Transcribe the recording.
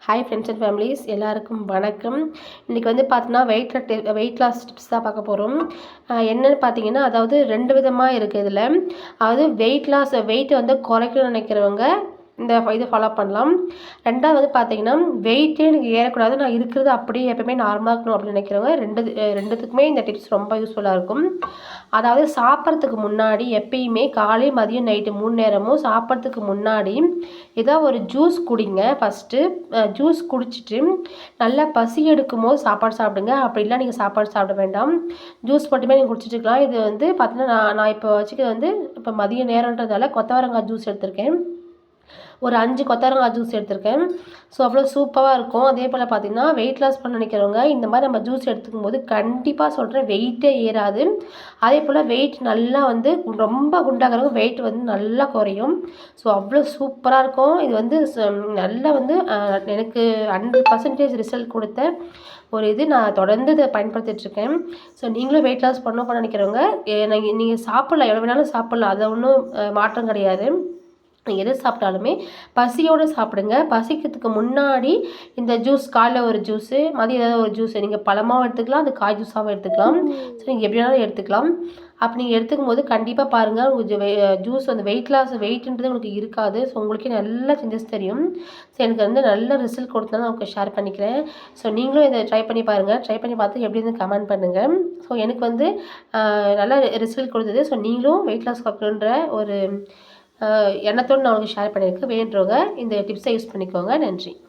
Hi friends and families எல்லாருக்கும் வணக்கம். இன்றைக்கி வந்து பார்த்தீங்கன்னா வெயிட் லாஸ் டிப்ஸ் தான் பார்க்க போகிறோம். என்னென்னு பார்த்தீங்கன்னா, அதாவது 2 விதமாக இருக்குது இதில். அதாவது வெயிட்டை வந்து குறைக்கணும்னு நினைக்கிறவங்க இதை ஃபாலோ பண்ணலாம். 2வது வந்து பார்த்தீங்கன்னா, வெயிட்டே எனக்கு ஏறக்கூடாது, நான் இருக்கிறது அப்படியே எப்பவுமே நார்மலாக இருக்கணும் அப்படின்னு நினைக்கிறவங்க ரெண்டுத்துக்குமே இந்த டிப்ஸ் ரொம்ப யூஸ்ஃபுல்லாக இருக்கும். அதாவது சாப்பிட்றதுக்கு முன்னாடி எப்பயுமே காலை, மதியம், நைட்டு 3 நேரமும் சாப்பிட்றதுக்கு முன்னாடி ஏதாவது ஒரு ஜூஸ் குடிங்க. ஃபஸ்ட்டு ஜூஸ் குடிச்சிட்டு நல்லா பசி எடுக்கும்போது சாப்பாடு சாப்பிடுங்க. அப்படி இல்லை நீங்கள் சாப்பாடு சாப்பிட வேண்டாம், ஜூஸ் மட்டுமே நீங்கள் குடிச்சிட்டு இருக்கலாம். இது வந்து பார்த்தீங்கன்னா, நான் இப்போ வச்சுக்கிறது வந்து இப்போ மதிய நேரன்றதால கொத்தவரங்காய் ஜூஸ் எடுத்திருக்கேன். ஒரு 5 கொத்தவரங்காய் ஜூஸ் எடுத்திருக்கேன். ஸோ அவ்வளோ சூப்பராக இருக்கும். அதே போல் பார்த்தீங்கன்னா, வெயிட் லாஸ் பண்ண நினைக்கிறவங்க இந்த மாதிரி நம்ம ஜூஸ் எடுத்துக்கும் போது கண்டிப்பாக சொல்கிறேன், வெயிட்டே ஏறாது. அதே போல் வெயிட் நல்லா வந்து ரொம்ப குண்டாகிறவங்க வெயிட் வந்து நல்லா குறையும். ஸோ அவ்வளோ சூப்பராக இருக்கும். இது வந்து நல்லா வந்து எனக்கு 100% ரிசல்ட் கொடுத்த ஒரு இது. நான் தொடர்ந்து இதை பயன்படுத்திகிட்ருக்கேன். ஸோ நீங்களும் வெயிட் லாஸ் பண்ண நினைக்கிறவங்க நீங்கள் சாப்பிட்லாம், எவ்வளோ வேணாலும் சாப்பிட்லாம், அதில் ஒன்றும் மாற்றம் கிடையாது. எது சாப்பிட்டாலுமே பசியோடு சாப்பிடுங்க. பசிக்கிறதுக்கு முன்னாடி இந்த ஜூஸ், காலைல ஒரு ஜூஸு, மதியம் ஏதாவது ஒரு ஜூஸு, நீங்கள் பழமாகவும் எடுத்துக்கலாம், அது காய் ஜூஸாகவும் எடுத்துக்கலாம். ஸோ நீங்கள் எப்படி வேணாலும் எடுத்துக்கலாம். அப்படி நீங்கள் எடுத்துக்கும் போது கண்டிப்பாக பாருங்கள், உங்களுக்கு ஜூஸ் வந்து வெயிட்ன்றது உங்களுக்கு இருக்காது. ஸோ உங்களுக்கே நல்ல சேஞ்சஸ் தெரியும். ஸோ எனக்கு வந்து நல்ல ரிசல்ட் கொடுத்தா நான் உங்களுக்கு ஷேர் பண்ணிக்கிறேன். ஸோ நீங்களும் இதை ட்ரை பண்ணி பாருங்கள். ட்ரை பண்ணி பார்த்து எப்படி இருந்து கமெண்ட் பண்ணுங்கள். ஸோ எனக்கு வந்து நல்ல ரிசல்ட் கொடுத்தது. ஸோ நீங்களும் வெயிட் லாஸ் பார்க்கணுன்ற ஒரு எண்ணத்தோடு நான் உங்களுக்கு ஷேர் பண்ணியிருக்கேன். வேண்டுறவங்க இந்த டிப்ஸை யூஸ் பண்ணிக்கோங்க. நன்றி.